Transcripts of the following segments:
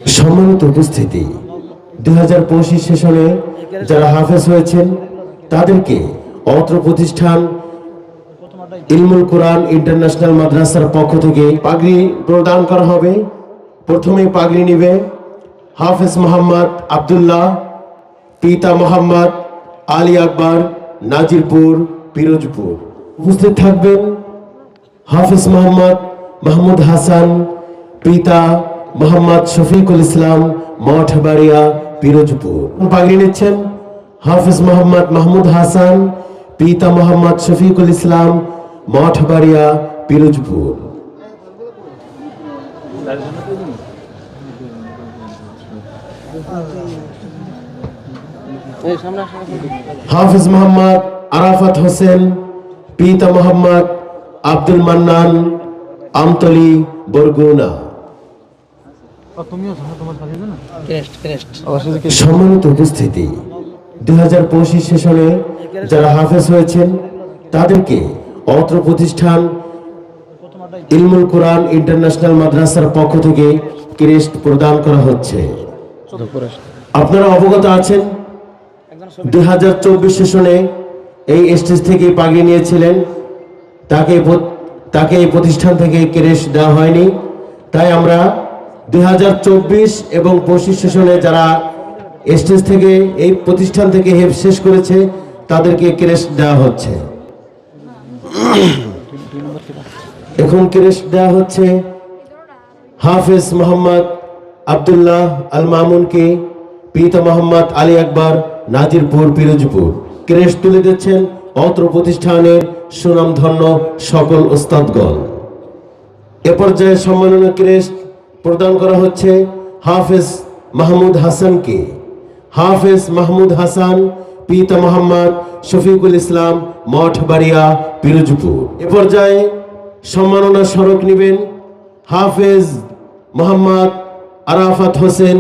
সম্মানিত উপস্থিতি, 2025 সেশনে যারা হাফেজ হয়েছেন তাদেরকে অত্র প্রতিষ্ঠান ইলমুল কোরআন ইন্টারন্যাশনাল মাদ্রাসার পক্ষ থেকে পাগড়ি প্রদান করা হবে। প্রথমে পাগড়ি নেবে হাফেজ মোহাম্মদ আব্দুল্লাহ, পিতা মোহাম্মদ আলী আকবর, নাজিরপুর, পিরোজপুর। উপস্থিত থাকবেন হাফেজ মোহাম্মদ মাহমুদ হাসান, পিতা মোহাম্মদ শফিকুল ইসলাম, মঠবাড়িয়া, পিরোজপুর। পাগড়ি নিচ্ছেন হাফেজ মোহাম্মদ মাহমুদ হাসান, পিতা মোহাম্মদ শফিকুল ইসলাম, মঠবাড়িয়া, পিরোজপুর। হাফেজ মোহাম্মদ আরাফাত হোসেন, পিতা মোহাম্মদ আব্দুল মান্নান, আমতলী, বরগুনা। সম্মানিত উপস্থিতি, 2025 সেশনে যারা হাফেজ হয়েছেন তাদেরকে অত্র প্রতিষ্ঠান ইলমুল কোরআন ইন্টারন্যাশনাল মাদ্রাসার পক্ষ থেকে ক্রেস্ট প্রদান করা হচ্ছে। আপনারা অবগত আছেন 2024 সেশনে এই স্টেজ থেকে পাগড়ি নিয়েছিলেন, তাকে এই প্রতিষ্ঠান থেকে ক্রেস্ট দেওয়া হয়নি। তাই আমরা 2024 এবং 25 সেশনে যারা স্টেজ থেকে এই প্রতিষ্ঠান থেকে হেফ শেষ করেছে তাদেরকে ক্রেস্ট দেওয়া হচ্ছে। এখন ক্রেস্ট দেওয়া হচ্ছে হাফেজ মোহাম্মদ আব্দুল্লাহ আল মামুনকে, পিতা মোহাম্মদ আলী আকবর, নাজিরপুর, পিরোজপুর। ক্রেস্ট তুলে দিচ্ছেন অত্র প্রতিষ্ঠানের সুনামধন্য সকল ওস্তাদগণ। এ পর্যায়ে সম্মাননা ক্রেস্ট প্রদান করা হচ্ছে হাফেজ মাহমুদ হাসানকে। হাফেজ মাহমুদ হাসান, পিতা মোহাম্মদ শফিকুল ইসলাম, মঠবাড়িয়া, পিরোজপুর। এ পর্যায়ে সম্মাননা স্মারক নেবেন হাফেজ মোহাম্মদ আরাফাত হোসেন,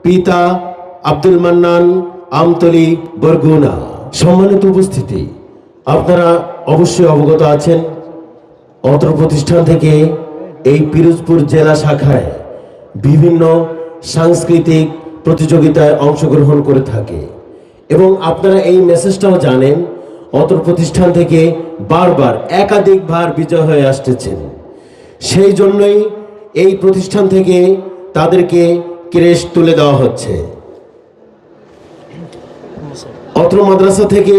পিতা আব্দুল মান্নান, আমতলী, বরগুনা। সম্মানিত উপস্থিতি, আপনারা অবশ্যই অবগত আছেন অত্র প্রতিষ্ঠান থেকে এই পিরোজপুর জেলা শাখায় বিভিন্ন সাংস্কৃতিক প্রতিযোগিতায় অংশগ্রহণ করে থাকে এবং আপনারা এই মেসেজটাও জানেন অত্র প্রতিষ্ঠান থেকে বারবার একাধিকবার বিজয় হয়ে আসতেছেন। সেই জন্যই এই প্রতিষ্ঠান থেকে তাদেরকে ক্রেস্ট তুলে দেওয়া হচ্ছে। অত্র মাদ্রাসা থেকে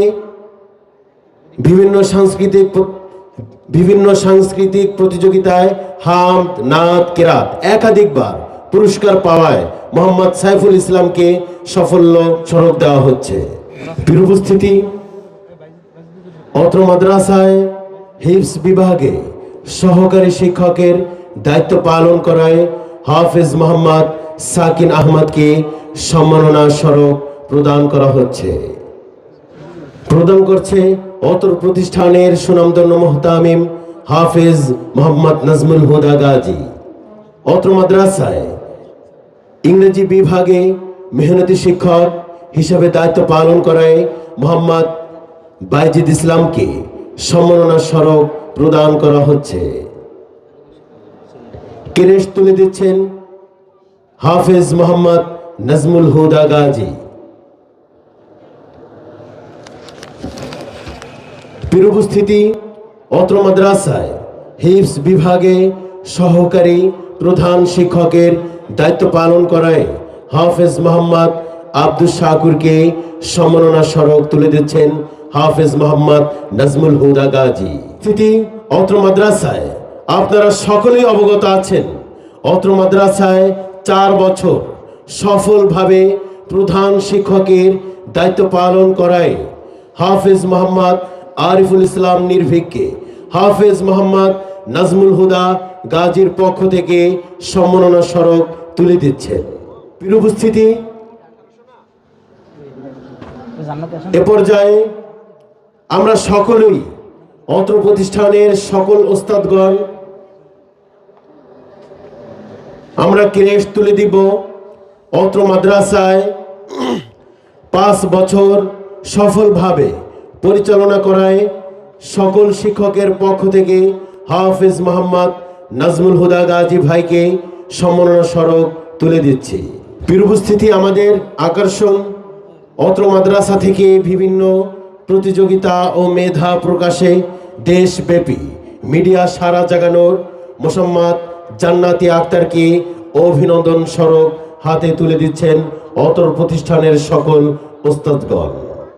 বিভিন্ন সাংস্কৃতিক প্রতিযোগিতায় হামদ, নাত, কেরাত একাধিকবার পুরস্কার পাওয়ায় মোহাম্মদ সাইফুল ইসলামকে সাফল্য স্মারক দেওয়া হচ্ছে। প্রিয় উপস্থিতি, অত্র মাদ্রাসায় হিফজ বিভাগে সহকারী শিক্ষকের দায়িত্ব পালন করায় হাফেজ মোহাম্মদ সাকিন আহমদকে সম্মাননা স্মারক প্রদান করা হচ্ছে। প্রদান করছে অত্র প্রতিষ্ঠানের সুনামধন্য মুহতামিম হাফেজ মোহাম্মদ নাজমুল হুদা গাজী। অত্র মাদ্রাসায় ইংরেজি বিভাগে মেহনতি শিক্ষক হিসেবে দায়িত্ব পালন করায় মোহাম্মদ বাইজিদ ইসলামকে সম্মাননা স্মারক প্রদান করা হচ্ছে। ক্রেস্ট তুলে দিচ্ছেন হাফেজ মোহাম্মদ নাজমুল হুদা গাজী। প্রিয় উপস্থিতি, অত্র মাদ্রাসায় হিফজ বিভাগে সহকারী প্রধান শিক্ষকের দায়িত্ব পালন করায় হাফেজ মোহাম্মদ আব্দুল শাকুরকে সম্মাননা স্মারক তুলে দিচ্ছেন হাফেজ মোহাম্মদ নাজমুল হুদা গাজী। অত্র মাদ্রাসায় আপনারা সকলেই অবগত আছেন অত্র মাদ্রাসায় 4 বছর সফলভাবে প্রধান শিক্ষকের দায়িত্ব পালন করায় হাফেজ মোহাম্মদ আরিফুল ইসলাম নির্ভীককে হাফেজ মোহাম্মদ নাজমুল হুদা গাজীর পক্ষ থেকে সম্মাননা স্মারক তুলে দিচ্ছেন। প্রিয় উপস্থিতি, এ পর্যায়ে আমরা সকলেই অত্র প্রতিষ্ঠানের সকল ওস্তাদগণ আমরা ক্রেস্ট তুলে দিব। অত্র মাদ্রাসায় 5 বছর সফলভাবে পরিচালনা করায় সকল শিক্ষকের পক্ষ থেকে হাফেজ মোহাম্মদ নাজমুল হুদা গাজী ভাইকে সম্মাননা স্মারক তুলে দিচ্ছি। প্রিয় উপস্থিতি, আমাদের আকর্ষণ অত্র মাদ্রাসা থেকে বিভিন্ন প্রতিযোগিতা ও মেধা প্রকাশে দেশব্যাপী মিডিয়া সারা জাগানোর মোসাম্মদ জান্নাতি আক্তারকে অভিনন্দন স্বরূপ হাতে তুলে দিচ্ছেন অত্র প্রতিষ্ঠানের সকল ওস্তাদগণ।